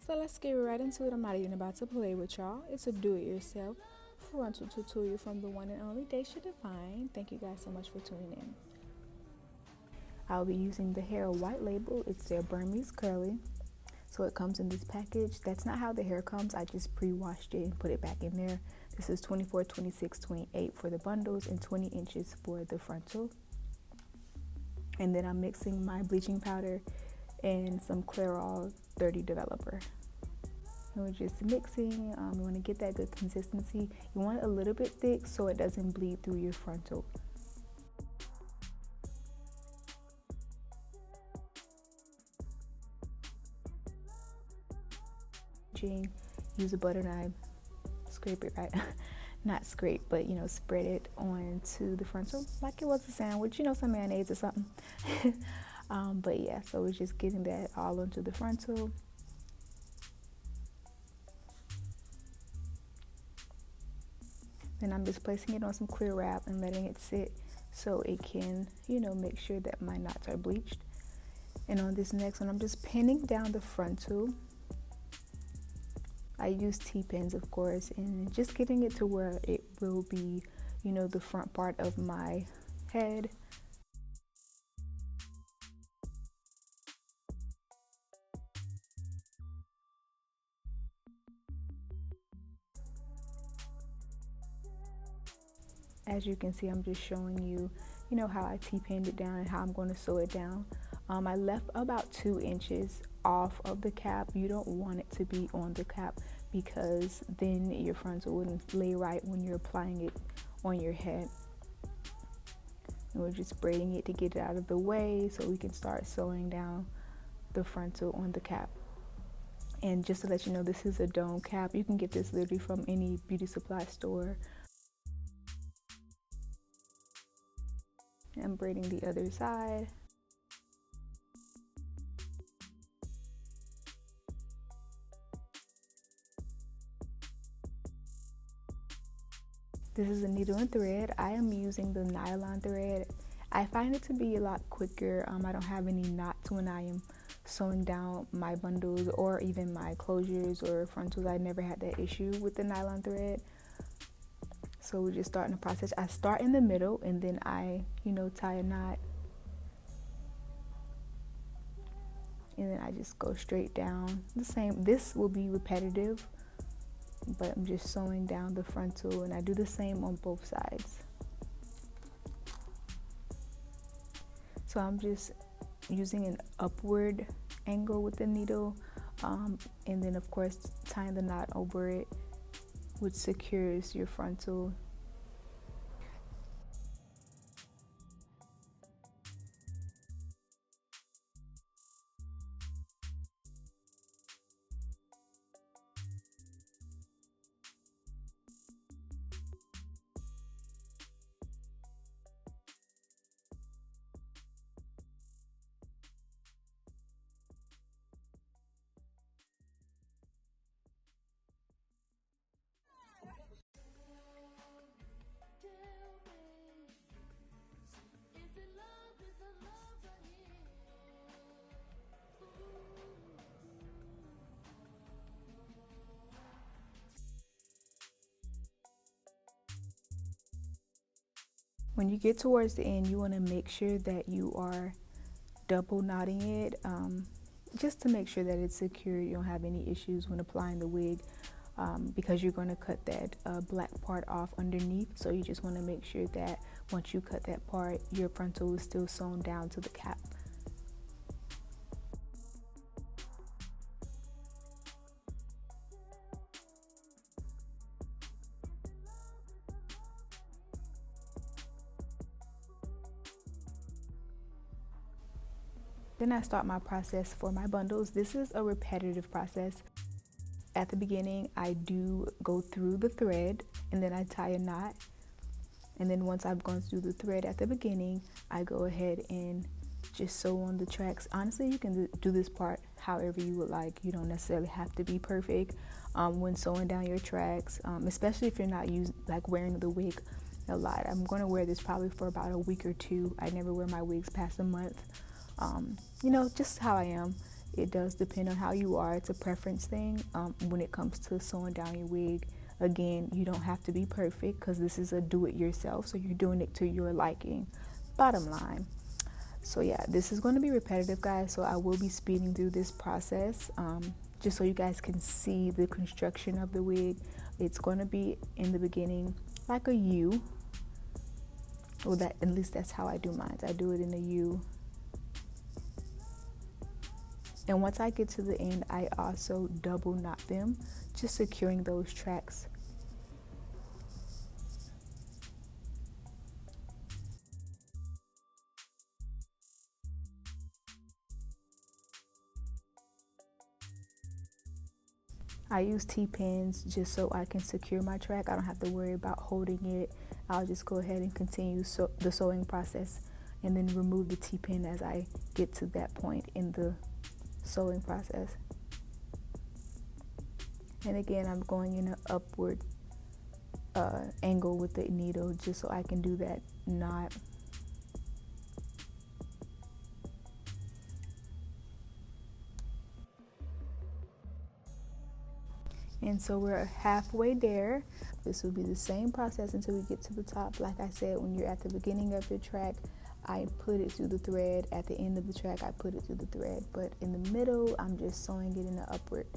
So let's get right into it. I'm not even about to play with y'all. It's a do-it-yourself frontal tutorial from the one and only D.I.Y. Thank you guys so much for tuning in. I'll be using the hair white label. It's their Burmese curly. So it comes in this package. That's not how the hair comes. I just pre-washed it and put it back in there. This is 24, 26, 28 for the bundles and 20 inches for the frontal. And then I'm mixing my bleaching powder and some Clairol 30 developer. And we're just mixing. You want to get that good consistency. You want it a little bit thick so it doesn't bleed through your frontal. Use a butter knife, scrape it right, not scrape, but spread it onto the frontal like it was a sandwich, some mayonnaise or something. But yeah, so we're just getting that all onto the frontal. Then I'm just placing it on some clear wrap and letting it sit so it can, make sure that my knots are bleached. And on this next one, I'm just pinning down the frontal. I use T-pins, of course, and just getting it to where it will be, the front part of my head. As you can see, I'm just showing you, how I T-pinned it down and how I'm going to sew it down. I left about 2 inches off of the cap. You don't want it to be on the cap because then your frontal wouldn't lay right when you're applying it on your head. And we're just braiding it to get it out of the way so we can start sewing down the frontal on the cap. And just to let you know, this is a dome cap. You can get this literally from any beauty supply store. I'm braiding the other side. This is a needle and thread. I am using the nylon thread. I find it to be a lot quicker. I don't have any knots when I am sewing down my bundles or even my closures or frontals. I never had that issue with the nylon thread. So we're just starting the process. I start in the middle and then I, tie a knot. And then I just go straight down the same. This will be repetitive, but I'm just sewing down the frontal and I do the same on both sides. So I'm just using an upward angle with the needle, and then of course tying the knot over it, which secures your frontal. When you get towards the end, you want to make sure that you are double knotting it, just to make sure that it's secure. You don't have any issues when applying the wig, because you're going to cut that black part off underneath. So you just want to make sure that once you cut that part, your frontal is still sewn down to the cap. Then I start my process for my bundles. This is a repetitive process. At the beginning, I do go through the thread and then I tie a knot. And then once I've gone through the thread at the beginning, I go ahead and just sew on the tracks. Honestly, you can do this part however you would like. You don't necessarily have to be perfect when sewing down your tracks, especially if you're not wearing the wig a lot. I'm going to wear this probably for about a week or two. I never wear my wigs past a month. Just how I am. It does depend on how you are. It's a preference thing when it comes to sewing down your wig. Again, you don't have to be perfect because this is a do-it-yourself, so you're doing it to your liking, bottom line. So yeah, this is going to be repetitive, guys, so I will be speeding through this process just so you guys can see the construction of the wig. It's going to be in the beginning like a U. Well, that, at least that's how I do mine. I do it in a U. And once I get to the end, I also double knot them, just securing those tracks. I use T-pins just so I can secure my track. I don't have to worry about holding it. I'll just go ahead and continue the sewing process and then remove the T-pin as I get to that point in the sewing process. And again, I'm going in an upward angle with the needle just so I can do that knot. And so we're halfway there. This will be the same process until we get to the top. Like I said, when you're at the beginning of your track, I put it through the thread. At the end of the track, I put it through the thread. But in the middle, I'm just sewing it in an upward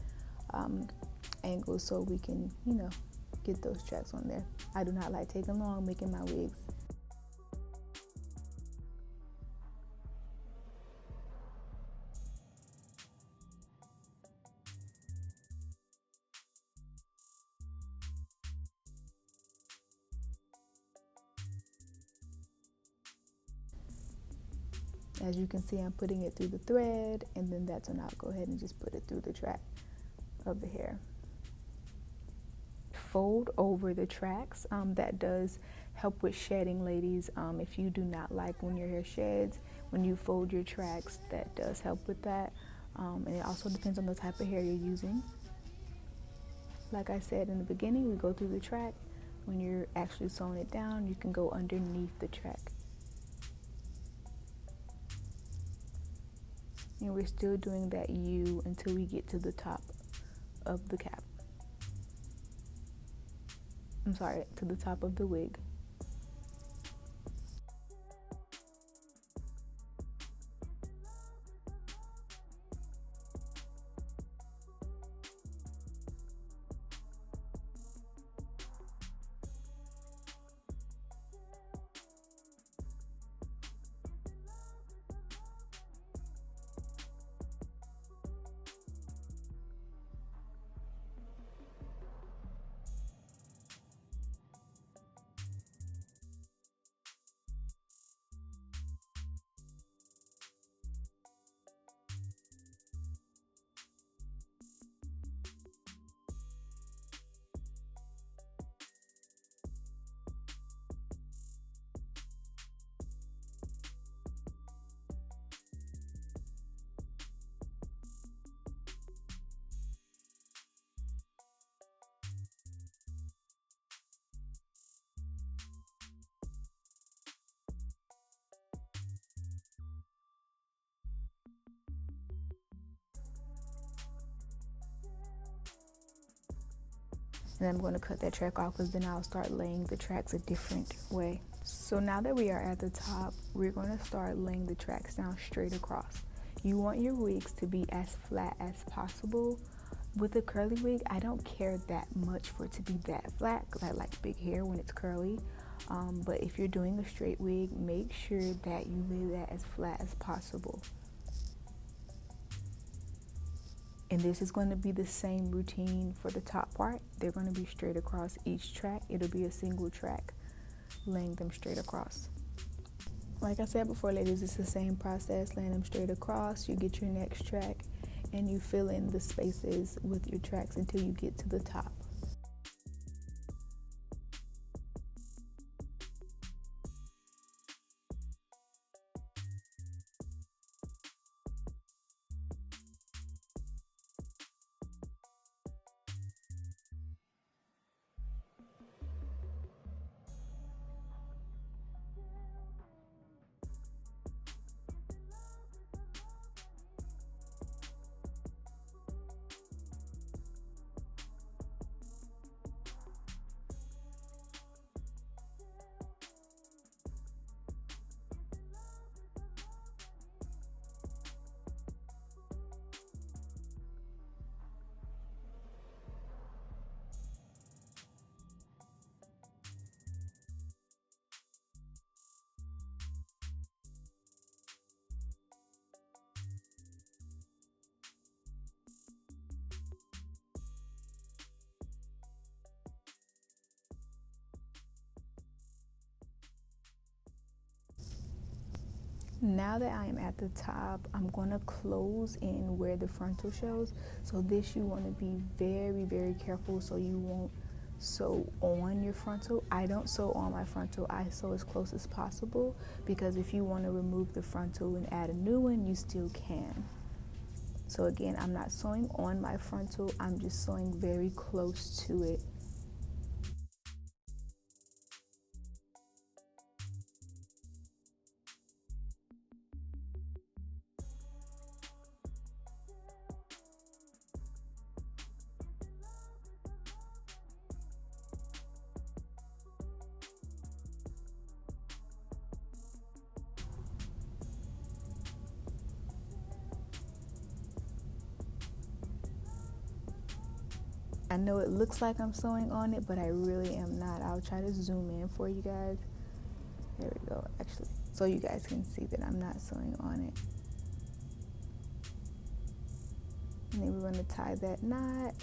angle so we can, get those tracks on there. I do not like taking long making my wigs. As you can see, I'm putting it through the thread, and then that's when I'll go ahead and just put it through the track of the hair. Fold over the tracks. That does help with shedding, ladies. If you do not like when your hair sheds, when you fold your tracks, that does help with that. And it also depends on the type of hair you're using. Like I said in the beginning, we go through the track. When you're actually sewing it down, you can go underneath the track. And we're still doing that U until we get to the top of the cap. I'm sorry, to the top of the wig. And I'm going to cut that track off because then I'll start laying the tracks a different way. So now that we are at the top, we're going to start laying the tracks down straight across. You want your wigs to be as flat as possible. With a curly wig, I don't care that much for it to be that flat because I like big hair when it's curly. But if you're doing a straight wig, make sure that you lay that as flat as possible. And this is going to be the same routine for the top part. They're going to be straight across each track. It'll be a single track, laying them straight across. Like I said before, ladies, it's the same process, laying them straight across. You get your next track and you fill in the spaces with your tracks until you get to the top. Now that I am at the top, I'm going to close in where the frontal shows. So this, you want to be very, very careful so you won't sew on your frontal. I don't sew on my frontal. I sew as close as possible, because if you want to remove the frontal and add a new one, you still can. So again, I'm not sewing on my frontal. I'm just sewing very close to it. I know it looks like I'm sewing on it, but I really am not. I'll try to zoom in for you guys. There we go, actually, so you guys can see that I'm not sewing on it. And then we're going to tie that knot,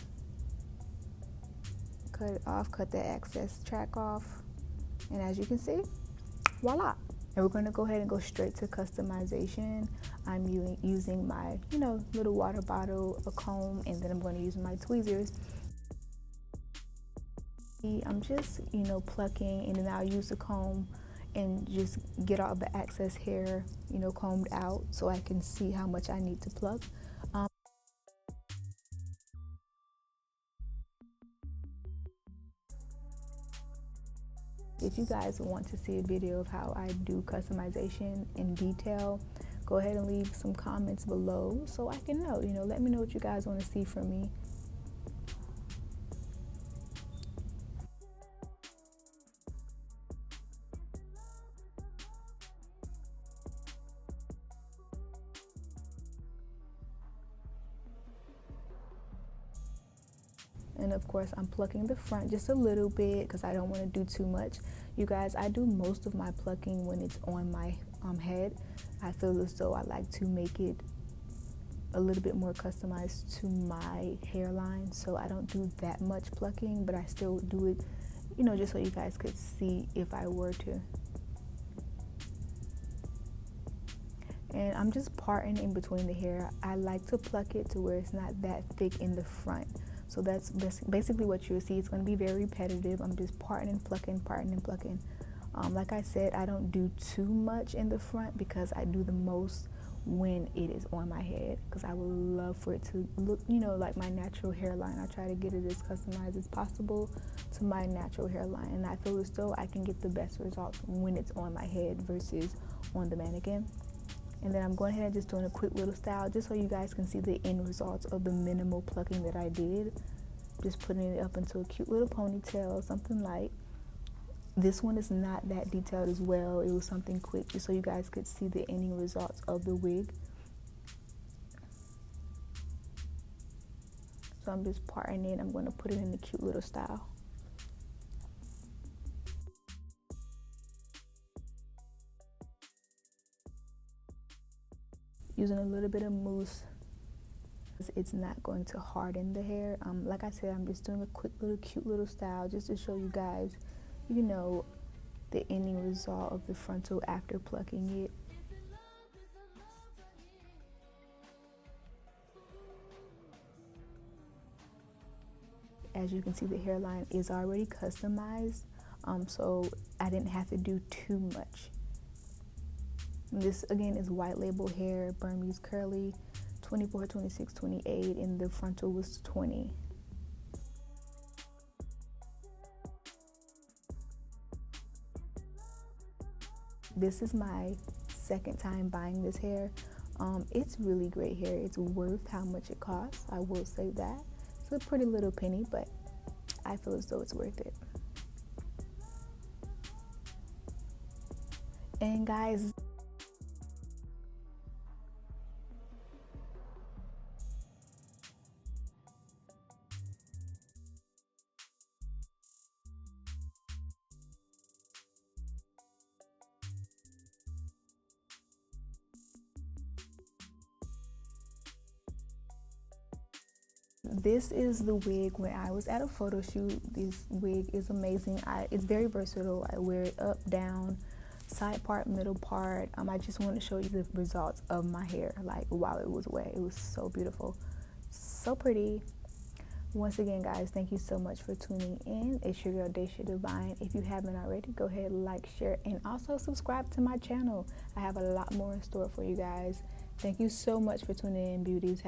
cut it off, cut the excess track off, and as you can see, voila. And we're going to go ahead and go straight to customization. I'm using my, little water bottle, a comb, and then I'm going to use my tweezers. I'm just, plucking, and then I'll use the comb and just get all the excess hair, combed out so I can see how much I need to pluck. If you guys want to see a video of how I do customization in detail, go ahead and leave some comments below so I can know, let me know what you guys want to see from me. And of course, I'm plucking the front just a little bit because I don't want to do too much. You guys, I do most of my plucking when it's on my head. I feel as though I like to make it a little bit more customized to my hairline, so I don't do that much plucking, but I still do it, just so you guys could see if I were to. And I'm just parting in between the hair. I like to pluck it to where it's not that thick in the front. So that's basically what you'll see. It's going to be very repetitive. I'm just parting and plucking, parting and plucking. Like I said, I don't do too much in the front because I do the most when it is on my head, because I would love for it to look, like my natural hairline. I try to get it as customized as possible to my natural hairline, and I feel as though I can get the best results when it's on my head versus on the mannequin. And then I'm going ahead and just doing a quick little style just so you guys can see the end results of the minimal plucking that I did. Just putting it up into a cute little ponytail, something light. This one is not that detailed as well. It was something quick just so you guys could see the ending results of the wig. So I'm just parting it. I'm going to put it in a cute little style. Using a little bit of mousse, it's not going to harden the hair. Like I said, I'm just doing a quick little cute little style just to show you guys, the ending result of the frontal after plucking it. As you can see, the hairline is already customized, so I didn't have to do too much. This again is white label hair, Burmese curly, 24, 26, 28, and the frontal was 20. This is my second time buying this hair. It's really great hair. It's worth how much it costs. I will say that. It's a pretty little penny, but I feel as though it's worth it. And guys, this is the wig when I was at a photo shoot. This wig is amazing. It's very versatile. I wear it up, down, side part, middle part. I just want to show you the results of my hair, like while it was wet. It was so beautiful, so pretty. Once again, guys, thank you so much for tuning in. It's your girl Daisha Divine. If you haven't already, go ahead, like, share, and also subscribe to my channel. I have a lot more in store for you guys. Thank you so much for tuning in, beauties.